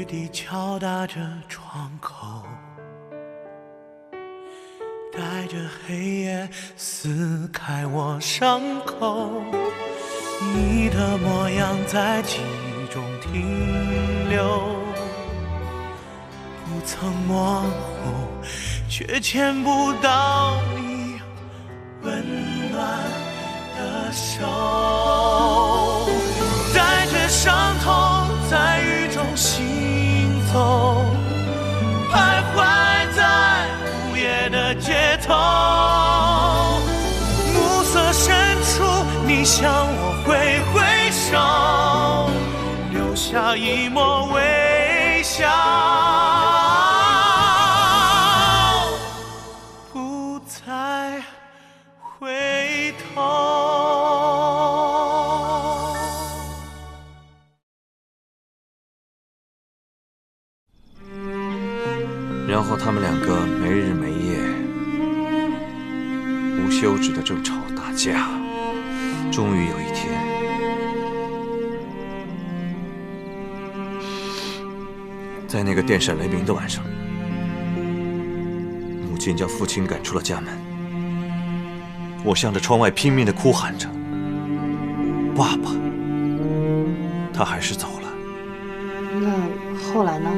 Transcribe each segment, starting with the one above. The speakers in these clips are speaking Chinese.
滴敲打着窗口，带着黑夜撕开我伤口。你的模样在记忆中停留，不曾模糊，却牵不到你温暖的手。带着伤痛在雨中行走，徘徊在午夜的街头。暮色深处，你向我挥挥手，留下一抹微笑，不再回头。然后他们两个没日没夜、无休止的争吵打架，终于有一天，在那个电闪雷鸣的晚上，母亲将父亲赶出了家门。我向着窗外拼命地哭喊着：“爸爸！”他还是走了。那后来呢？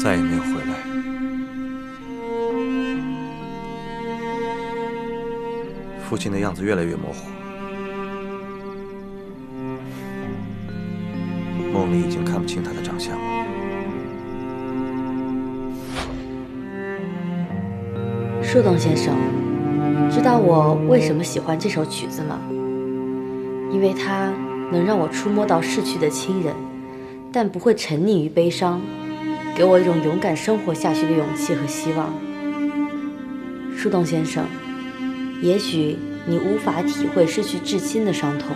再也没有回来。父亲的样子越来越模糊，梦里已经看不清他的长相了。树洞先生，知道我为什么喜欢这首曲子吗？因为它能让我触摸到逝去的亲人，但不会沉溺于悲伤，给我一种勇敢生活下去的勇气和希望。树洞先生，也许你无法体会失去至亲的伤痛，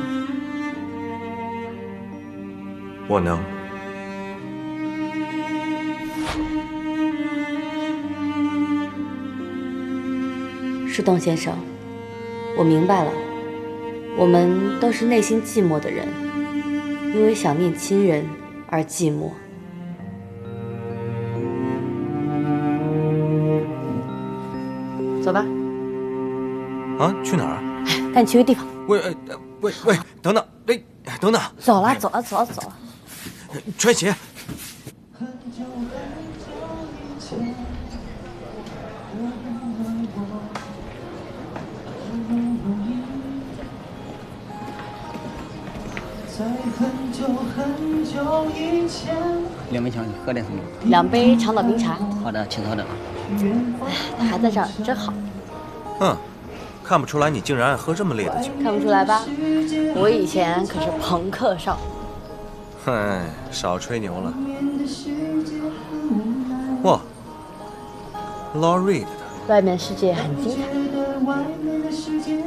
我能。树洞先生，我明白了，我们都是内心寂寞的人，因为想念亲人而寂寞。走吧。啊，去哪儿啊？带你去个地方。喂，等等，等等。走了，走了，走了，走了。穿鞋。两杯强，喝点什么？2杯长岛冰茶。好的，请稍等。他还在这儿，真好。看不出来你竟然爱喝这么烈的酒。看不出来吧？我以前可是朋克少女。嗨，少吹牛了。哇 ，Law Reed 的。外面世界很精彩。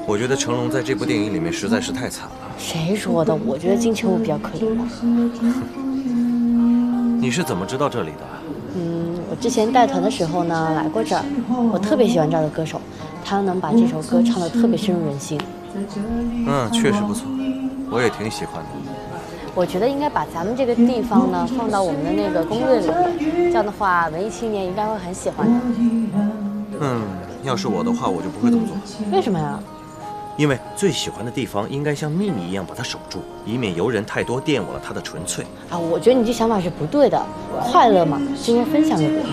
我觉得成龙在这部电影里面实在是太惨了。谁说的？我觉得金城武比较可怜。你是怎么知道这里的？我之前带团的时候呢，来过这儿。我特别喜欢这儿的歌手，他能把这首歌唱得特别深入人心。确实不错，我也挺喜欢的。我觉得应该把咱们这个地方呢放到我们的那个攻略里面，这样的话文艺青年应该会很喜欢的。要是我的话，我就不会这么做。为什么呀？因为最喜欢的地方应该像秘密一样把它守住，以免游人太多玷污了它的纯粹。我觉得你这想法是不对的。快乐嘛，是应该分享给别人。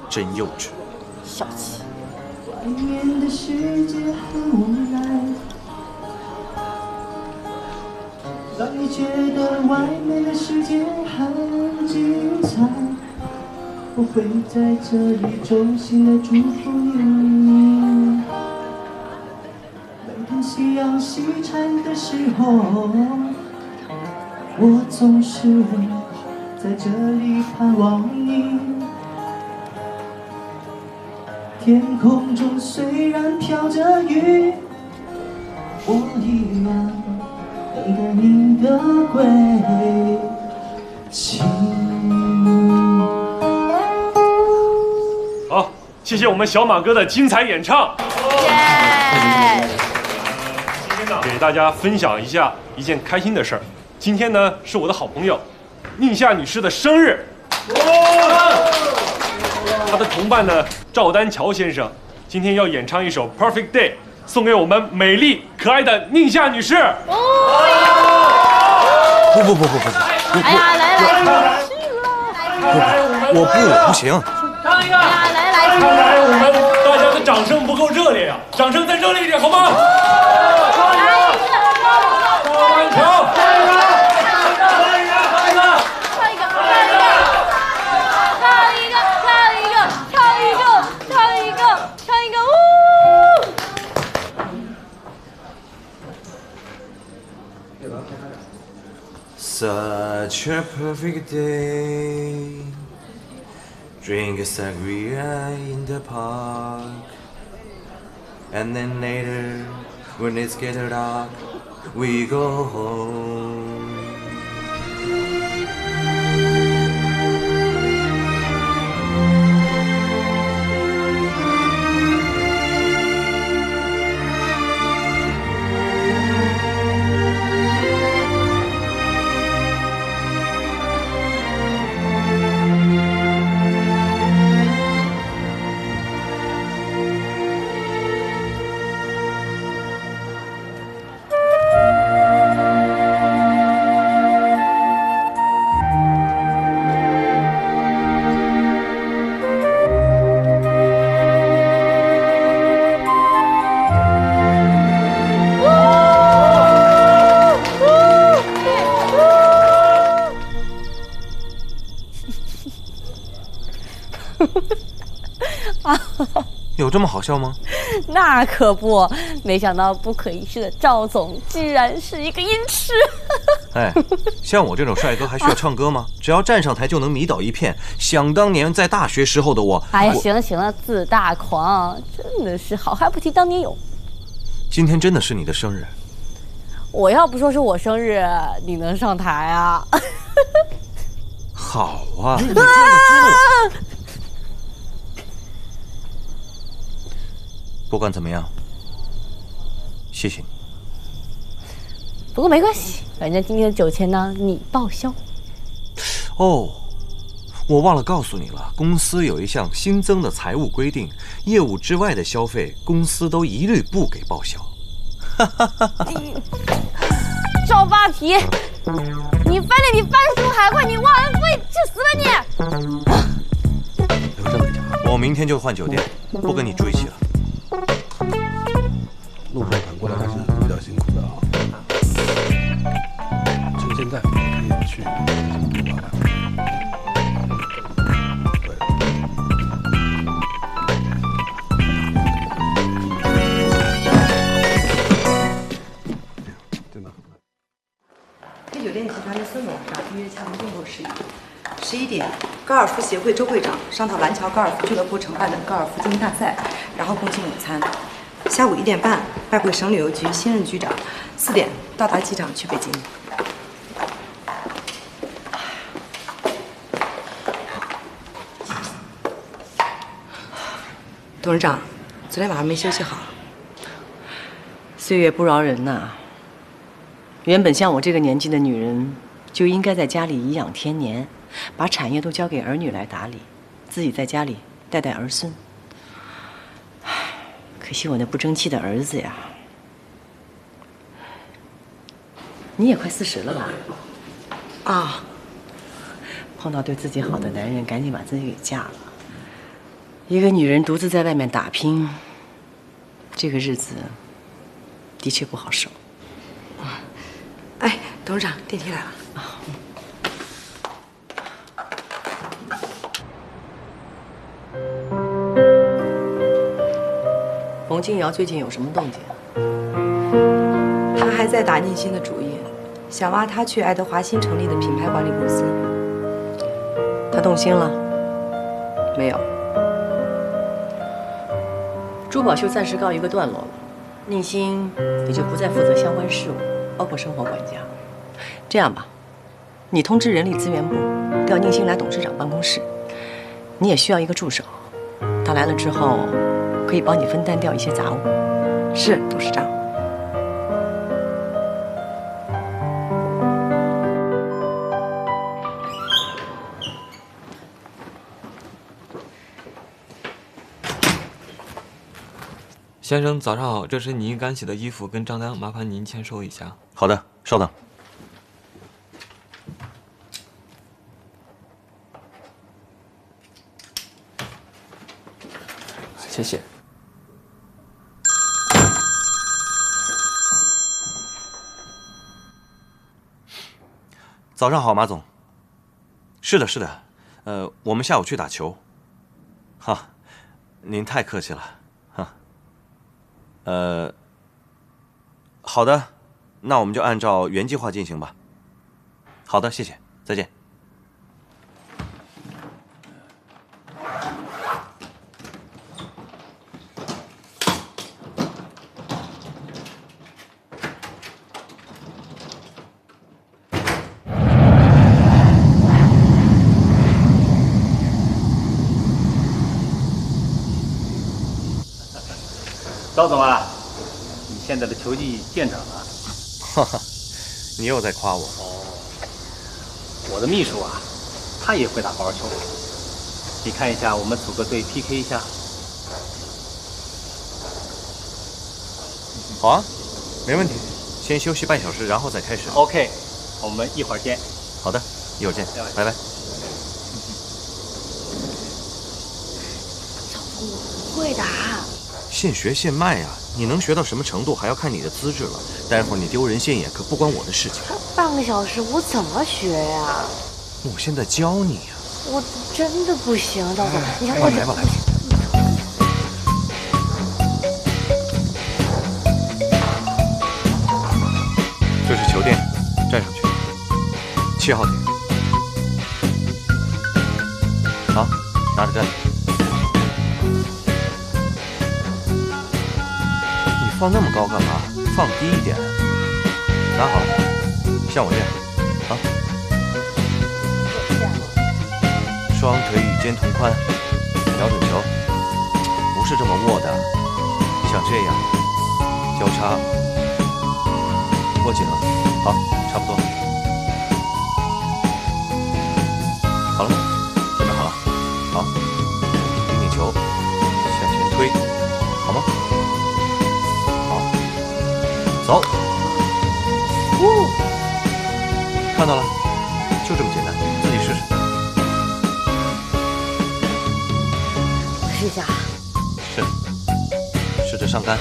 真幼稚，小气。让你觉得外面的世界很精彩，我会在这里衷心的祝福你。每天夕阳西沉的时候，我总是在这里盼望你。天空中虽然飘着雨，我依然等待你的归期。好，谢谢我们小马哥的精彩演唱。耶！今天呢，大家分享一下一件开心的事儿。今天呢是我的好朋友宁夏女士的生日，她的同伴呢赵丹桥先生今天要演唱一首《Perfect Day》，送给我们美丽可爱的宁夏女士。不，哎呀，来，我不行。唱一个，来，看来我们大家的掌声不够热烈呀，掌声再热烈一点好吗？赵丹桥，唱一个，Such a perfect day, drink a sangria in the park, and then later, when it's getting dark, we go home.有这么好笑吗？那可不，没想到不可一世的赵总居然是一个音痴。哎，像我这种帅哥还需要唱歌吗？只要站上台就能迷倒一片。想当年在大学时候的我，哎呀，行了，自大狂，真的是好汉不提当年勇。今天真的是你的生日，我要不说是我生日，你能上台啊？好啊。不管怎么样，谢谢你。不过没关系，反正今天的酒钱呢，你报销。哦，我忘了告诉你了，公司有一项新增的财务规定，业务之外的消费，公司都一律不给报销。赵八提，你翻脸比翻书还快，你忘恩负义，去死吧你！留着回家，我明天就换酒店，不跟你住一起了。路上赶过来还是有点辛苦的啊。趁现在可以去对。真的。跟酒店集团的孙总预约洽谈订购事宜。11点，高尔夫协会周会长商讨蓝桥高尔夫俱乐部承办的高尔夫精英大赛，然后共进午餐。下午1点半，拜会省旅游局新任局长。4点到达机场去北京。董事长，昨天晚上没休息好。岁月不饶人呐。原本像我这个年纪的女人，就应该在家里颐养天年，把产业都交给儿女来打理，自己在家里带带儿孙。可惜我那不争气的儿子呀。你也快40了吧？啊，碰到对自己好的男人，赶紧把自己给嫁了。一个女人独自在外面打拼，这个日子的确不好受。哎，董事长，电梯来了。冯金瑶最近有什么动静？他还在打宁馨的主意，想挖他去爱德华新成立的品牌管理公司。他动心了？没有。珠宝秀暂时告一个段落了，宁馨也就不再负责相关事务，包括生活管家。这样吧，你通知人力资源部调宁馨来董事长办公室，你也需要一个助手，他来了之后可以帮你分担掉一些杂物。是，董事长。先生早上好，这是您刚洗的衣服跟账单，麻烦您签收一下。好的，稍等。谢谢。早上好，马总。是的，是的，我们下午去打球。哈，您太客气了，哈。好的，那我们就按照原计划进行吧。好的，谢谢，再见。赵总啊，你现在的球技见长了。哈哈，你又在夸我。我的秘书啊，他也会打高尔球。你看一下，我们组个队 PK 一下。好啊，没问题。先休息半小时，然后再开始。OK， 我们一会儿见。好的，一会儿见，拜拜。老公，我不会打。现学现卖呀，你能学到什么程度还要看你的资质了。待会儿你丢人现眼可不关我的事情。半个小时我怎么学呀？我现在教你呀。我真的不行，赵总，你看我来吧，来吧。这是球垫，站上去。7号点。好，拿着站。放那么高干嘛？放低一点。拿好了，像我这样，啊。双腿与肩同宽，瞄准球，不是这么握的，像这样，交叉，握紧了，好，差不多。好了，准备好了，好，顶顶球，向前推，好吗？走，看到了，就这么简单，自己试试。我试一下。试着上杆。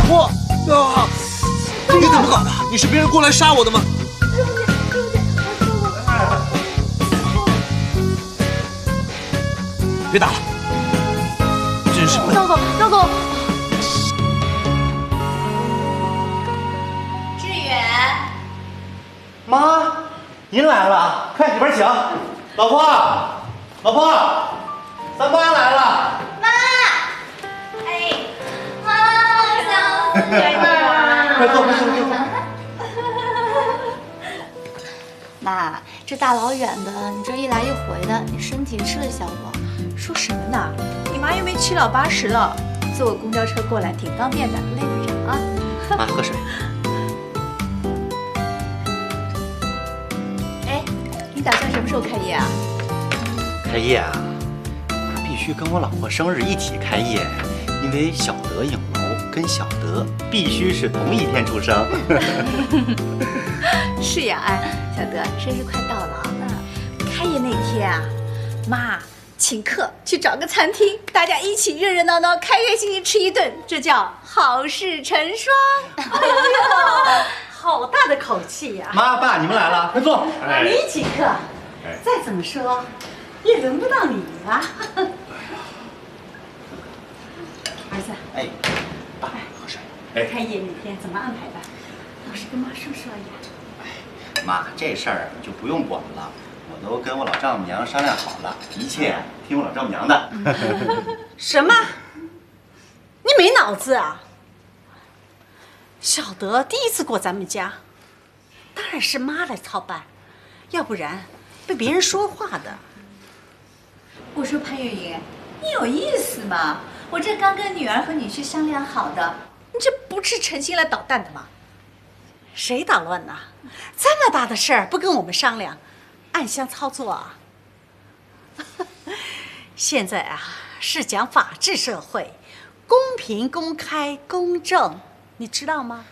我啊！你怎么搞的？你是别人过来杀我的吗？别打了，真是笨。赵总，赵总。妈，您来了，快里边请。老婆，老婆，咱妈来了。妈，哎，妈，想死你了。快坐，快坐，快坐。妈，这大老远的，你这一来一回的，你身体吃得消不？说什么呢？你妈又没7老80了，坐个公交车过来挺方便的，累不着啊。妈，喝水。你打算什么时候开业啊？开业啊，必须跟我老婆生日一起开业，因为小德影楼跟小德必须是同一天出生。是呀，哎，小德，生日快到了啊！开业那天啊，妈请客去找个餐厅，大家一起热热闹闹、开开心心吃一顿，这叫好事成双。哎呦，好大的口气呀！妈爸，你们来了，快坐。你请客，再怎么说也轮不到你啊。儿子，哎，爸，喝水。开业那天怎么安排的？老实跟妈说说呀。妈，这事儿就不用管了，我都跟我老丈母娘商量好了，一切听我老丈母娘的。什么？你没脑子啊？小德第一次过咱们家，当然是妈来操办，要不然被别人说话的。我说潘月莹，你有意思吗？我这刚跟女儿和女婿商量好的，你这不是诚心来捣蛋的吗？谁捣乱呢？这么大的事儿不跟我们商量，暗箱操作啊！现在啊是讲法治社会，公平、公开、公正，你知道吗？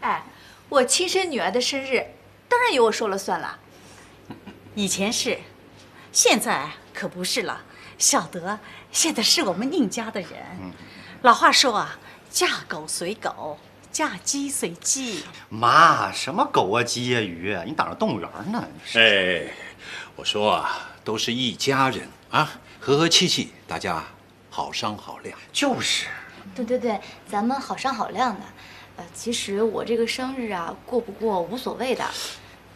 哎，我亲生女儿的生日，当然由我说了算了。以前是，现在可不是了。小德现在是我们宁家的人。老话说啊，嫁狗随狗，嫁鸡随鸡。妈，什么狗啊鸡啊鱼啊，你当着动物园呢？哎，我说啊，都是一家人啊，和和气气，大家好商好量。就是。对，咱们好商好量的。其实我这个生日啊，过不过无所谓的，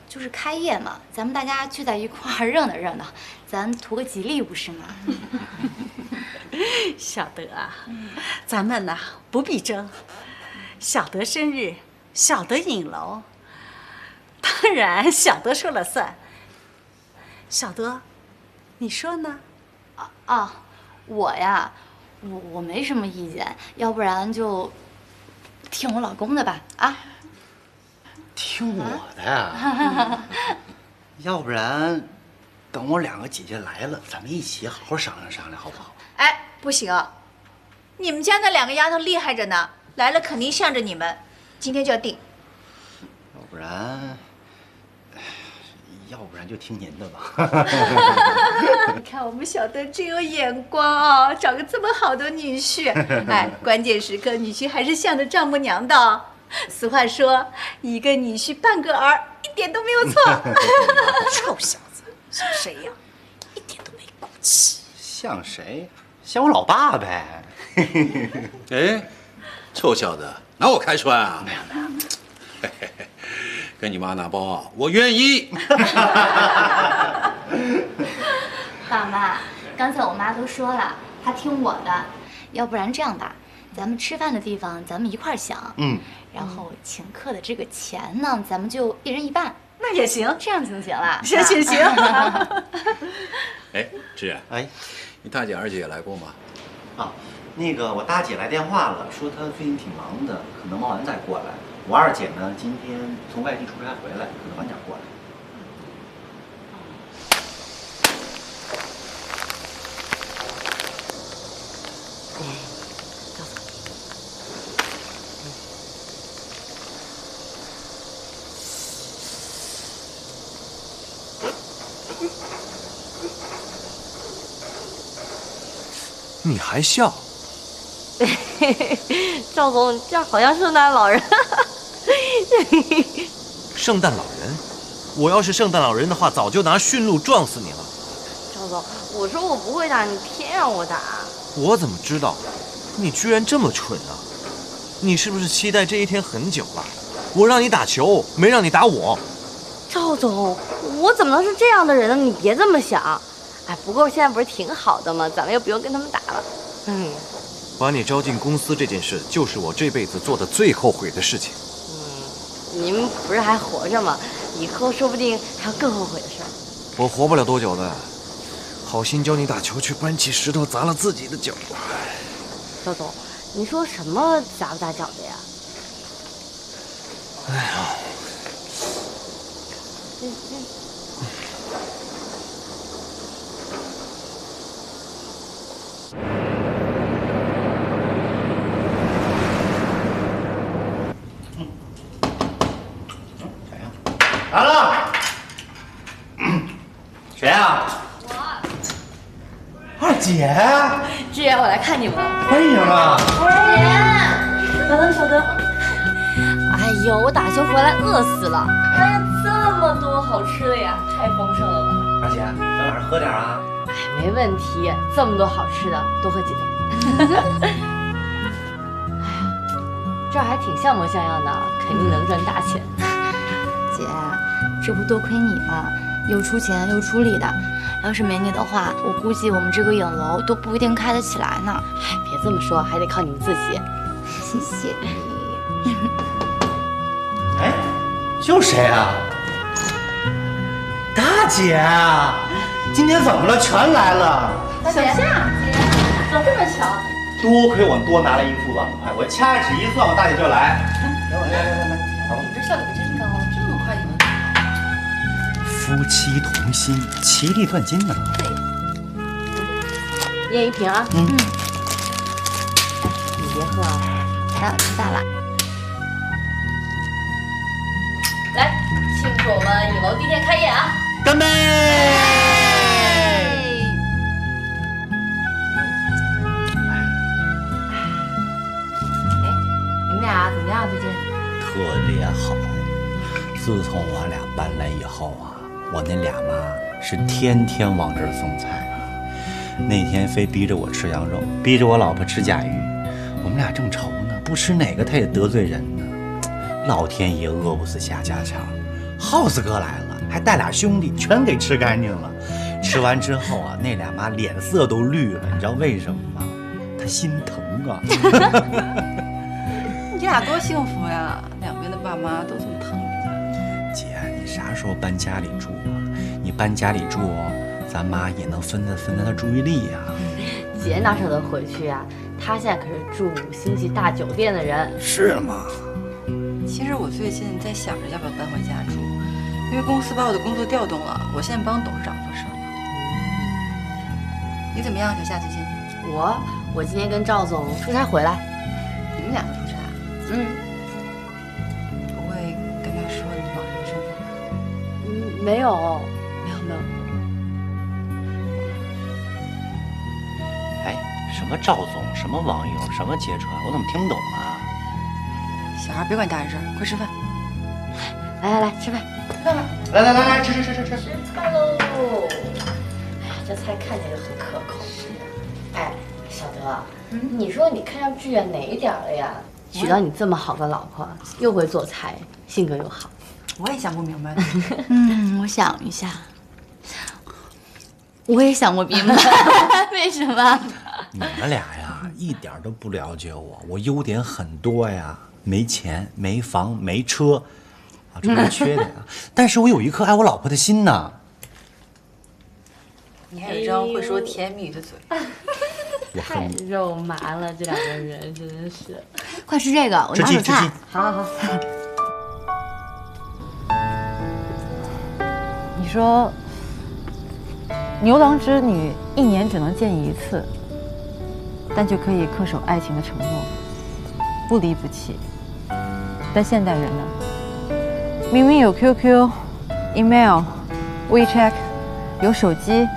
就是开业嘛，咱们大家聚在一块儿热闹热闹，咱图个吉利不是吗？小德啊，咱们呐不必争，小德生日，小德引楼，当然小德说了算。小德，你说呢？我呀，我没什么意见，要不然就听我老公的吧，啊？听我的呀？要不然等我2个姐姐来了，咱们一起好好商量商量，好不好？哎，不行啊，你们家那2个丫头厉害着呢，来了肯定向着你们，今天就要定。要不然就听您的吧。你看我们小德真有眼光啊，找个这么好的女婿。哎，关键时刻女婿还是向着丈母娘的。俗话说，一个女婿半个儿，一点都没有错。臭小子，像谁呀？一点都没骨气。像谁？像我老爸呗。哎，臭小子，拿我开涮啊？没有。跟你妈拿包啊，我愿意。爸妈，刚才我妈都说了，她听我的。要不然这样吧，咱们吃饭的地方咱们一块儿想，然后请客的这个钱呢，咱们就1人1半。那也行，这样行不行啦？行。哎，志远，哎，你大姐二姐也来过吗？啊，那个我大姐来电话了，说她最近挺忙的，可能忙完再过来。我二姐呢，今天从外地出差回来，可能晚点过来。你还笑？赵总，你这样好像圣诞老人。圣诞老人？我要是圣诞老人的话，早就拿驯鹿撞死你了。赵总，我说我不会打，你偏让我打。我怎么知道？你居然这么蠢啊！你是不是期待这一天很久了？我让你打球，没让你打我。赵总，我怎么能是这样的人呢？你别这么想。哎，不过现在不是挺好的吗？咱们又不用跟他们打了。把你招进公司这件事，就是我这辈子做的最后悔的事情。你们不是还活着吗？以后说不定还有更后悔的事儿。我活不了多久的，好心教你打球，却搬起石头砸了自己的脚。赵总，你说什么砸不砸脚的呀？哎呀，来了，谁呀？我。二姐。志远，我来看你们了。欢迎啊！小德，小德。哎呦，我打球回来饿死了。哎呀，这么多好吃的呀，太丰盛了吧！二姐，咱晚上喝点啊。哎，没问题，这么多好吃的，多喝几杯。哎呀，这还挺像模像样的，肯定能赚大钱。姐，这不多亏你吗？又出钱又出力的，要是没你的话，我估计我们这个影楼都不一定开得起来呢。哎，别这么说，还得靠你们自己。谢谢你。哎，又谁啊？大姐，今天怎么了？全来了。小夏，姐，怎么这么巧？多亏我多拿了1副碗筷，我掐指一算，我大姐就来。来，你这效率可真高，这么快就能。夫妻同心，其利断金呐。验一瓶啊。你别喝啊。好的，知道了。来，庆祝我们影楼第一天开业啊！干杯！你们俩怎么样？最近？特别好。自从我俩搬来以后啊，我那俩妈是天天往这儿送菜啊。那天非逼着我吃羊肉，逼着我老婆吃甲鱼，我们俩正愁呢，不吃哪个他也得罪人呢。老天爷饿不死瞎家常，耗子哥来了，还带俩兄弟，全给吃干净了。吃完之后啊，那俩妈脸色都绿了，你知道为什么吗？她心疼啊。你俩多幸福呀，两边的爸妈都这么疼你。姐，你啥时候搬家里住啊？你搬家里住哦，咱妈也能分散她注意力呀。姐哪舍得回去呀？她现在可是住5星级大酒店的人。是吗？其实我最近在想着要不要搬回家住，因为公司把我的工作调动了，我现在帮董事长做事儿。你怎么样，小夏？最近？我今天跟赵总出差回来。你们两个出差？不会跟他说你网上的身份吧？没有。哎，什么赵总，什么网友，什么揭穿，我怎么听不懂啊？小孩别管大人事儿，快吃饭。来，吃饭，吃饭吧。来，吃。吃菜喽！哎呀，这菜看起来就很可口。哎，小德，你说你看上志远哪一点了呀？娶到你这么好个老婆，又会做菜，性格又好。我也想不明白。我想一下，我也想不明白，为什么？你们俩呀，一点都不了解我，我优点很多呀。没钱、没房、没车，啊，这不是缺点啊。但是我有一颗爱我老婆的心呐。你还有一张会说甜蜜的嘴。太肉麻了，这两个人真是。快吃这个，我拿手菜。好。你说，牛郎织女1年只能见一次，但就可以恪守爱情的承诺，不离不弃。但现代人呢，明明有 QQ、email、WeChat， 有手机，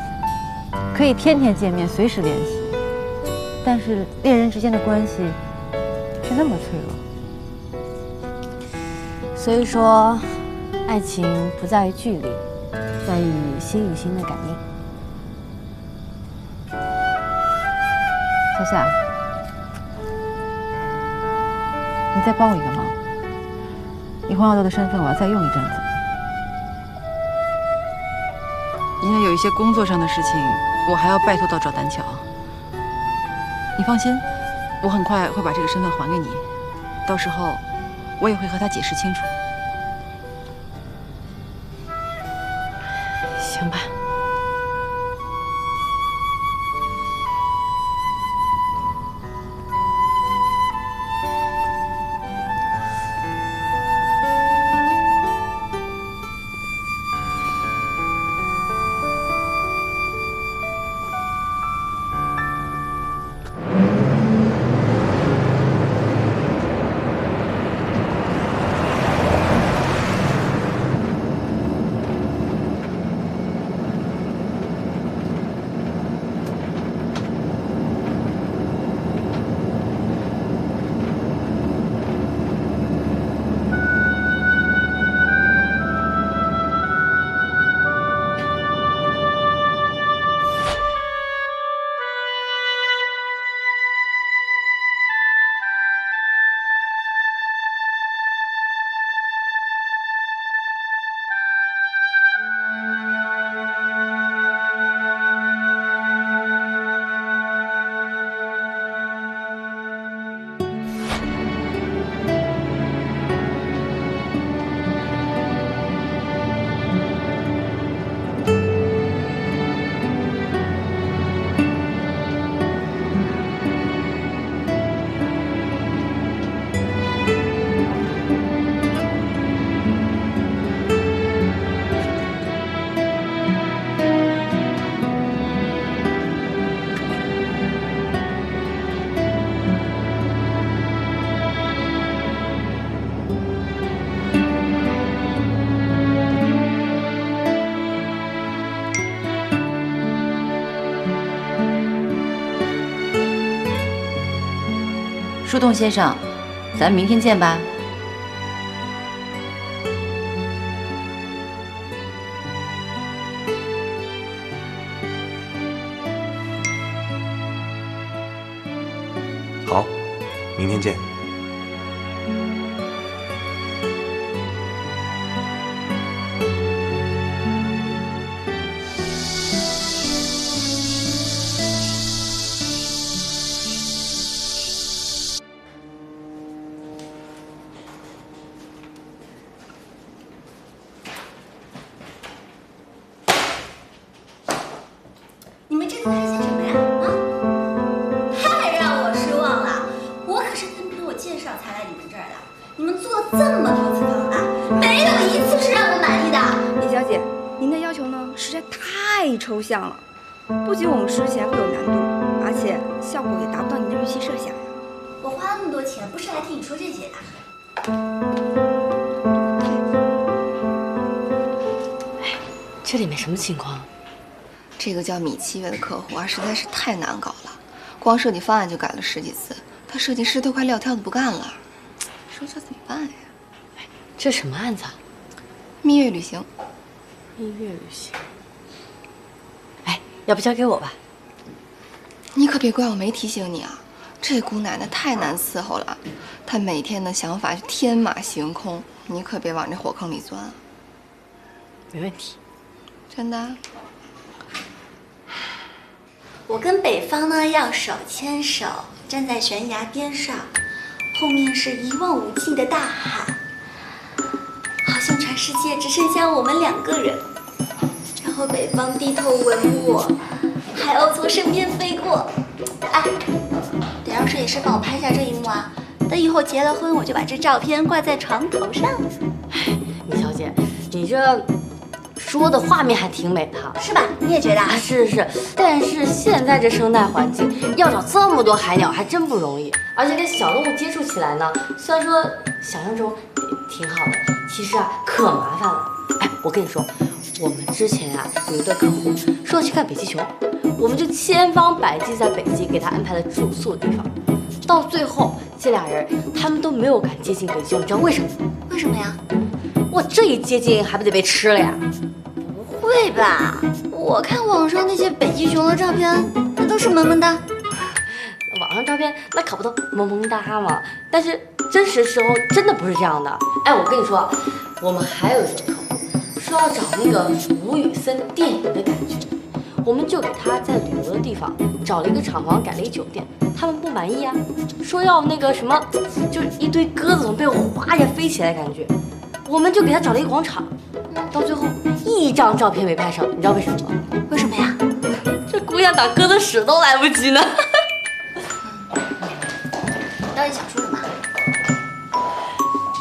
可以天天见面，随时联系，但是恋人之间的关系却那么脆弱。所以说，爱情不在于距离，在于心与心的感应。小夏，你再帮我一个忙。你黄小豆的身份我要再用一阵子，因为有一些工作上的事情，我还要拜托到赵丹桥。你放心，我很快会把这个身份还给你，到时候我也会和他解释清楚。行吧。树洞先生，咱明天见吧。好，明天见。你们这都开心什么呀？啊！太让我失望了！我可是单凭我介绍才来你们这儿的。你们做了这么多次方案，没有一次是让我满意的。李小姐，您的要求呢实在太抽象了，不仅我们实施起来会有难度，而且效果也达不到您的预期设想呀。我花了那么多钱，不是来听你说这些的。这里面什么情况？这个叫米七月的客户啊，实在是太难搞了，光设计方案就改了10几次，他设计师都快撂挑子不干了。说这怎么办呀？这什么案子啊？蜜月旅行。蜜月旅行。哎，要不交给我吧？你可别怪我没提醒你啊，这姑奶奶太难伺候了，她每天的想法是天马行空，你可别往这火坑里钻啊。没问题。真的？我跟北方呢要手牵手，站在悬崖边上，后面是一望无际的大海，好像全世界只剩下我们2个人。然后北方低头吻我，海鸥从身边飞过。哎，得让摄影师帮我拍下这一幕啊！等以后结了婚，我就把这照片挂在床头上。李小姐，你这说的画面还挺美的，是吧？你也觉得啊？是，但是现在这生态环境，要找这么多海鸟还真不容易，而且跟小动物接触起来呢，虽然说想象中挺好的，其实啊可麻烦了。哎，我跟你说，我们之前啊有一对客户说去看北极熊，我们就千方百计在北极给他安排了住宿的地方，到最后这俩人他们都没有敢接近北极熊，你知道为什么？为什么呀？我这一接近还不得被吃了呀？不会吧？我看网上那些北极熊的照片，那都是萌萌哒。网上照片那可不都萌萌哒吗？但是真实时候真的不是这样的。哎，我跟你说，我们还有一个客户说要找那个吴宇森电影的感觉，我们就给他在旅游的地方找了一个厂房，改了一酒店，他们不满意啊，说要那个什么，就是一堆鸽子从背后哗着飞起来的感觉，我们就给他找了一个广场，到最后一张照片没拍上，你知道为什么吗？为什么呀？这姑娘打鸽子屎都来不及呢。你到底想说什么？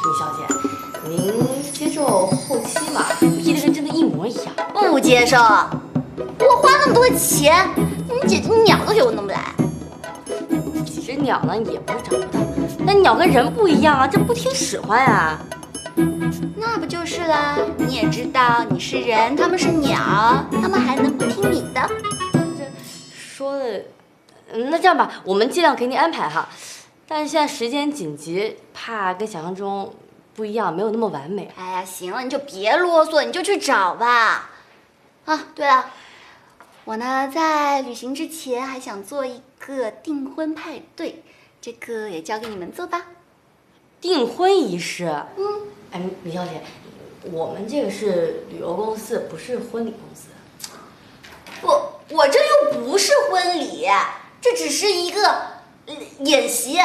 李小姐，您接受后期嘛，P得跟真的一模一样。不接受，我花那么多钱，你姐鸟都给我弄不来。其实鸟呢也不是找不到，但鸟跟人不一样啊，这不听使唤呀。那不就是啦？你也知道你是人，他们是鸟，他们还能不听你的？这说的，那这样吧，我们尽量给你安排哈。但是现在时间紧急，怕跟想象中不一样，没有那么完美。哎呀，行了，你就别啰嗦，你就去找吧。啊，对了，我呢在旅行之前还想做一个订婚派对，这个也交给你们做吧。订婚仪式？哎，李小姐，我们这个是旅游公司，不是婚礼公司。我这又不是婚礼，这只是一个演习，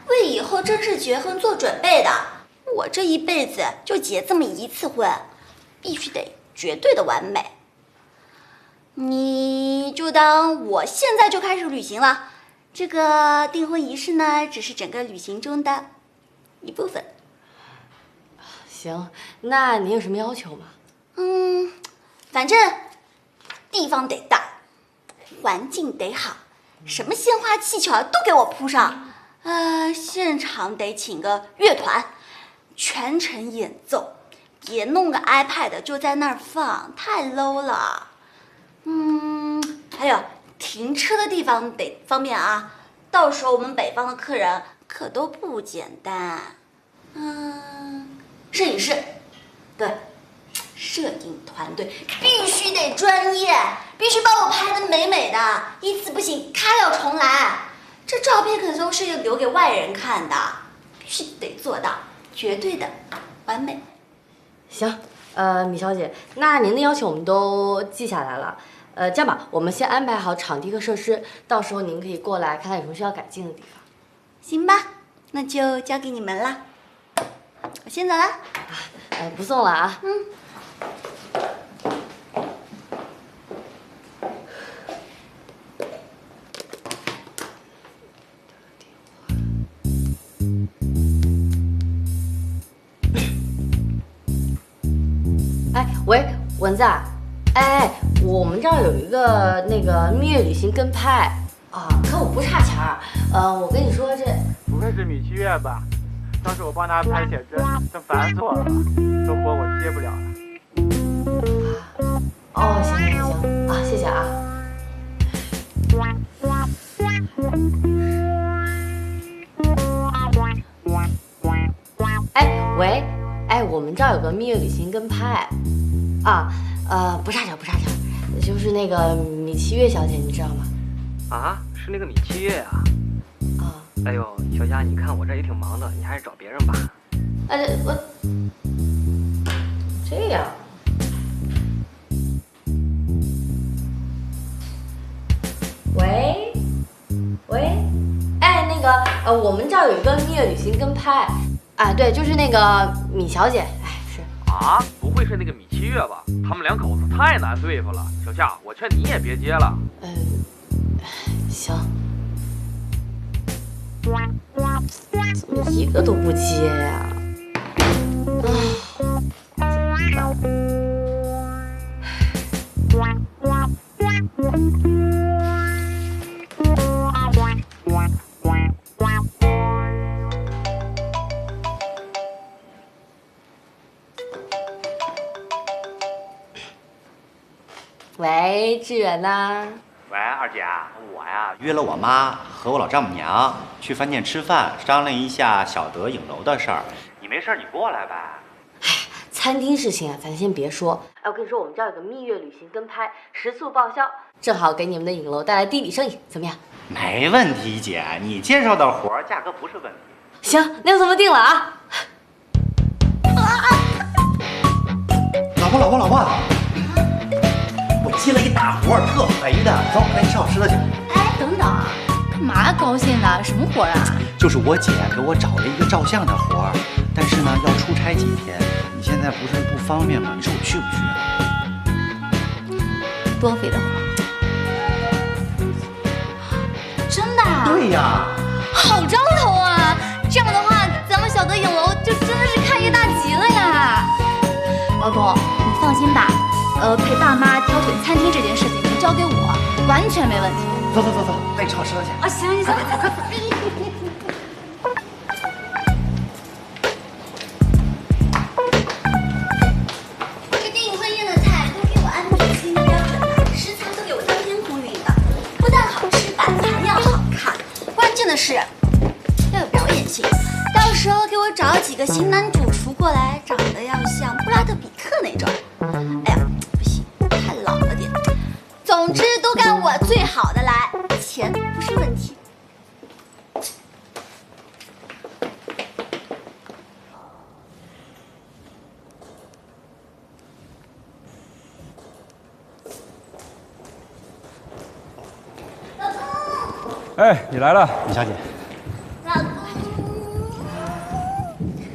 为以后正式结婚做准备的。我这一辈子就结这么一次婚，必须得绝对的完美。你就当我现在就开始旅行了，这个订婚仪式呢，只是整个旅行中的一部分。行，那您有什么要求吗？反正地方得大，环境得好，什么鲜花气球都给我铺上。现场得请个乐团，全程演奏，别弄个 iPad 就在那儿放，太 low 了。还有停车的地方得方便啊，到时候我们北方的客人可都不简单。摄影师，对，摄影团队必须得专业，必须把我拍得美美的，一次不行，开了重来。这照片可都是留给外人看的，必须得做到绝对的完美。行，米小姐，那您的要求我们都记下来了。这样吧，我们先安排好场地和设施，到时候您可以过来看看有什么需要改进的地方。行吧，那就交给你们了，我先走了。不送了啊。哎，喂，蚊子啊，哎，我们这儿有一个那个蜜月旅行跟拍啊，可我不差钱儿。我跟你说这不会是米七月吧？当时我帮他拍写真，真烦死我了，这活我接不了了。哦，行行行啊，谢谢啊。哎，喂，哎，我们这儿有个蜜月旅行跟拍啊，不差钱不差钱，就是那个米七月小姐，你知道吗？啊，是那个米七月呀。哎呦，小佳，你看我这也挺忙的，你还是找别人吧。我这样，喂，哎，那个我们这儿有一个蜜月旅行跟拍，啊，对，就是那个米小姐，哎，是啊，不会是那个米七月吧？他们两口子太难对付了，小夏，我劝你也别接了。行。怎么一个都不接呀？喂，志远呐？喂，二姐，我呀约了我妈和我老丈母娘去饭店吃饭，商量一下小德影楼的事儿。你没事你过来呗。餐厅事情啊，咱先别说。哎，我跟你说，我们这儿有个蜜月旅行跟拍，食宿报销，正好给你们的影楼带来第一笔生意，怎么样？没问题，姐，你介绍的活儿价格不是问题。行，那就这么定了啊。老婆，我接了一大活儿，特肥的，走，带你上我吃的去。哎，等等啊，干嘛高兴呢？什么活啊？就是我姐给我找了一个照相的活儿，但是呢要出差几天，你现在不是不方便吗？你说我去不去啊？多肥的活？真的啊？对呀。好兆头啊！这样的话，咱们小德影楼就真的是开业大吉了呀！老公，你放心吧，陪爸妈挑选餐厅这件事情就交给我，完全没问题。走，带你上我吃的去。啊，行，快。这电影婚宴的菜都给我按照最新的标准了，食材都给我当天空运的，不但好吃，摆盘要好看，关键的是要有表演性。到时候给我找几个新男主厨过来，长得要像布拉德比特那种。哎呀，不行，太老了点。总之都干我最好的来，钱不是问题。哎，你来了，李小姐。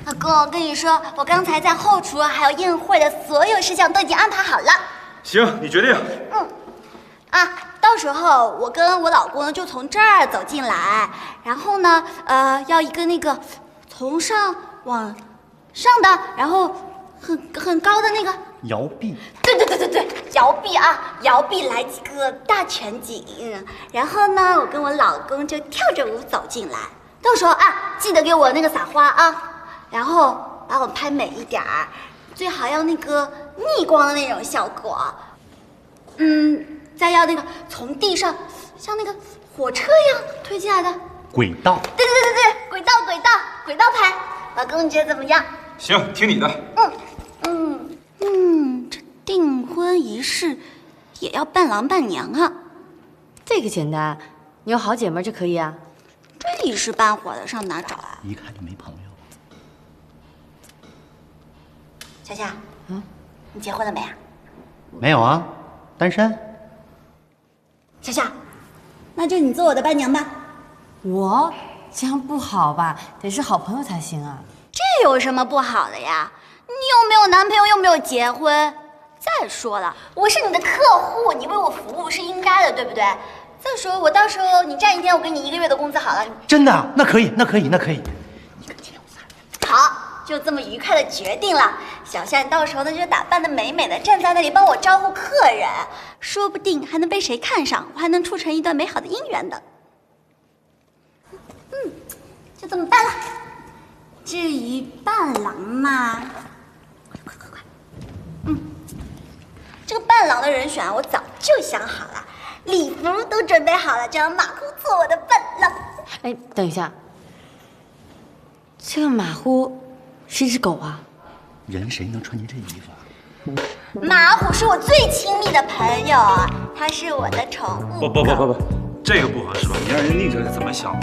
老公，我跟你说，我刚才在后厨还有宴会的所有事项都已经安排好了。行，你决定。到时候我跟我老公就从这儿走进来，然后呢，要一个那个从上往上的，然后很高的那个摇臂。对，摇臂啊，摇臂来几个大全景，然后呢，我跟我老公就跳着舞走进来。到时候记得给我那个撒花啊，然后把我拍美一点儿，最好要那个逆光的那种效果。再要那个从地上像那个火车一样推进来的轨道。对，轨轨道牌，老公你觉得怎么样？行，听你的。这订婚仪式也要伴郎伴娘啊？这个简单，你有好姐妹就可以啊。这一时半会儿的上哪找啊？一看就没朋友。夏夏，你结婚了没啊？没有啊，单身。夏夏，那就你做我的伴娘吧。我这样不好吧？得是好朋友才行啊。这有什么不好的呀？你又没有男朋友，又没有结婚。再说了，我是你的客户，你为我服务是应该的，对不对？再说我到时候你站一天，我给你1个月的工资好了。真的？那可以。好，就这么愉快的决定了。小夏，你到时候呢就打扮的美美的，站在那里帮我招呼客人，说不定还能被谁看上，我还能促成一段美好的姻缘的。就这么办了。至于伴郎嘛，快，这个伴郎的人选我早就想好了，礼服都准备好了，就让马虎做我的伴郎。哎，等一下，这个马虎是一只狗啊？人谁能穿你这衣服啊？马虎是我最亲密的朋友，他是我的宠物。不，这个不合适吧？你让人宁小姐怎么想？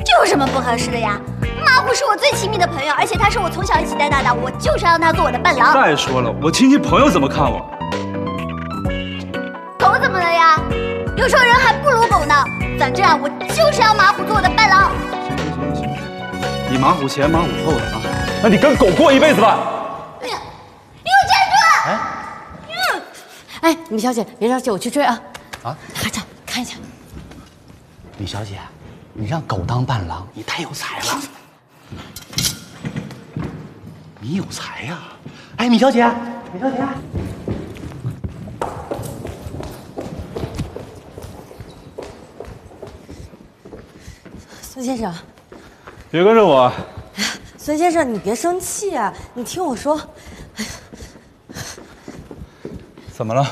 这有什么不合适的呀？马虎是我最亲密的朋友，而且他是我从小一起带大的，我就是要让他做我的伴郎。再说了，我亲戚朋友怎么看我？狗怎么了呀？有时候人还不如狗呢。反正我就是要马虎做我的伴郎。行，你马虎前马虎后的啊，那你跟狗过一辈子吧。你给我站住！哎，米小姐，别着急，我去追啊。看一下。米小姐，你让狗当伴郎，你太有才了。你有才呀！哎，米小姐，孙先生，别跟着我。孙先生，你别生气啊，你听我说。怎么了？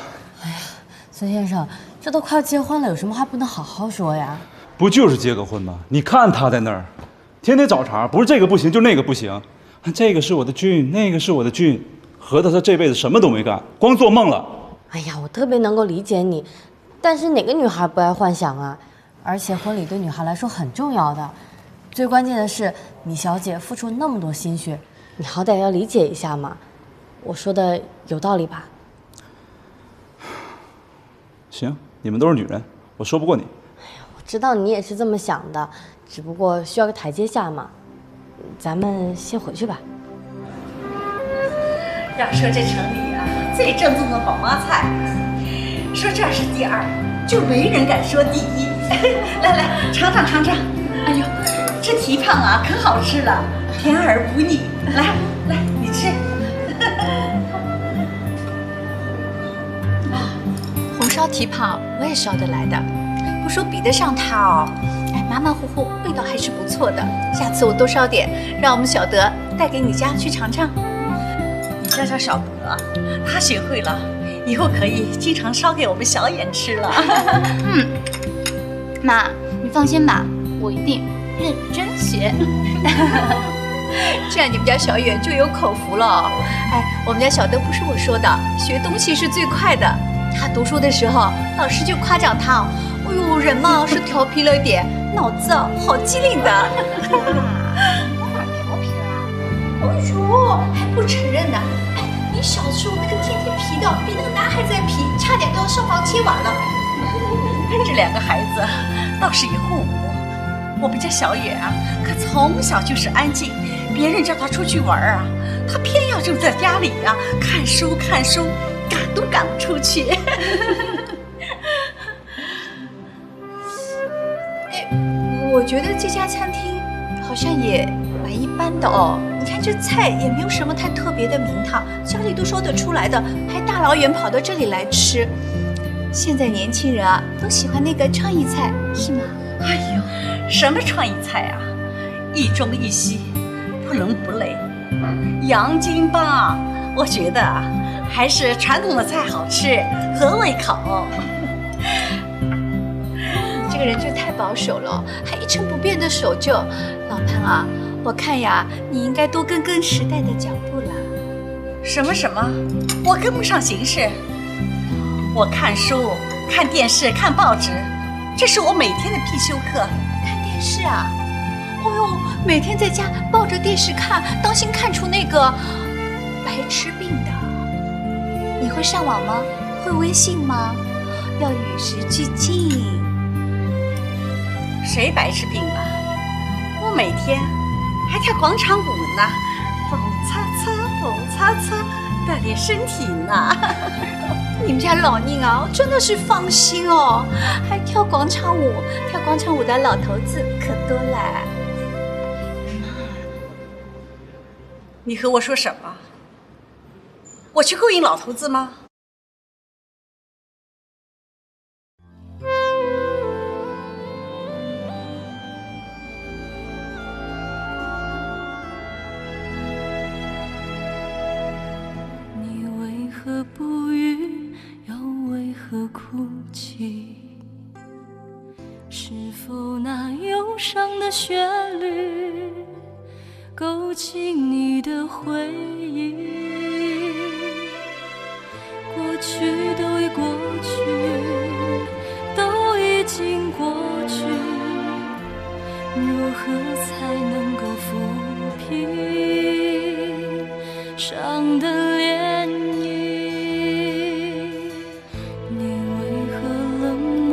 孙先生，这都快要结婚了，有什么话不能好好说呀？不就是结个婚吗？你看他在那儿，天天找茬，不是这个不行就那个不行。这个是我的俊，那个是我的俊，合着他这辈子什么都没干，光做梦了。哎呀，我特别能够理解你，但是哪个女孩不爱幻想啊？而且婚礼对女孩来说很重要的，最关键的是米小姐付出那么多心血，你好歹要理解一下嘛。我说的有道理吧？行，你们都是女人，我说不过你。我知道你也是这么想的，只不过需要个台阶下嘛。咱们先回去吧。要说这城里啊，最正宗的宝妈菜，说这是第2，就没人敢说第1。来，尝尝。哎呦，这蹄膀啊，可好吃了，甜而不腻。来，你吃。红烧蹄膀我也烧得来的，不说比得上它哦。马马虎虎，味道还是不错的。下次我多烧点，让我们小德带给你家去尝尝。你叫小德，他学会了，以后可以经常烧给我们小眼吃了。妈，你放心吧，我一定认真学。这样你们家小远就有口福了。我们家小德不是我说的，学东西是最快的。他读书的时候，老师就夸奖他，哎呦，人嘛是调皮了一点，脑子好机灵的。哪调皮了？哎呦，还不承认呢！你小时候那个天天皮的，比那个男孩子还皮，差点都要上房揭瓦了。这2个孩子倒是也互补。我们家小远啊，可从小就是安静，别人叫他出去玩啊，他偏要就在家里啊看书，赶都赶不出去。我觉得这家餐厅好像也蛮一般的哦。你看这菜也没有什么太特别的名堂，家里都说得出来的，还大老远跑到这里来吃。现在年轻人啊，都喜欢那个创意菜，是吗？哎呦，什么创意菜啊？一中一西，不伦不类。洋泾浜，我觉得还是传统的菜好吃，合胃口。这个个人就太保守了，还一成不变的守旧。老潘啊，我看呀，你应该多跟时代的脚步啦。什么？我跟不上形势。我看书、看电视、看报纸，这是我每天的必修课。看电视啊？哦呦，每天在家抱着电视看，当心看出那个白痴病的。你会上网吗？会微信吗？要与时俱进。谁白痴病了？我每天还跳广场舞呢，蹦擦擦，锻炼身体呢。你们家老宁啊，真的是放心哦，还跳广场舞，跳广场舞的老头子可多了。你和我说什么？我去勾引老头子吗？你为何不语，又为何哭泣？是否那忧伤的旋律勾起你的回忆？过去都已过去，都已经过去，如何才能够抚平伤的涟漪？你为何冷漠，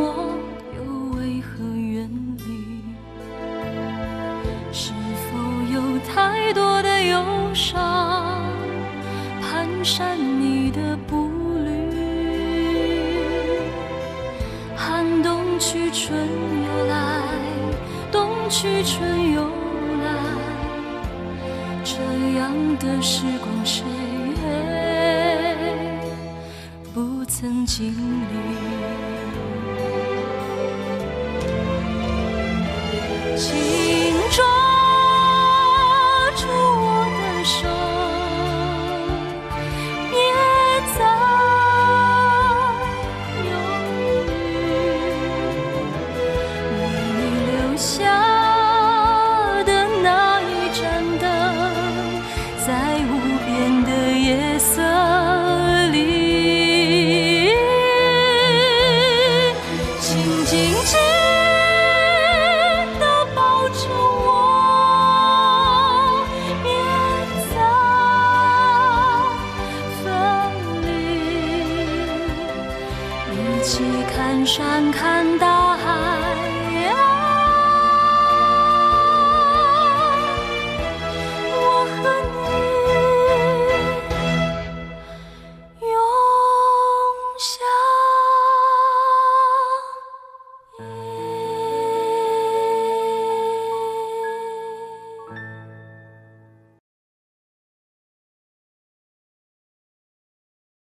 又为何远离？是否有太多的忧伤蹒跚你的步履？寒冬去春又来，冬去春又来，这样的时光谁不曾经历？记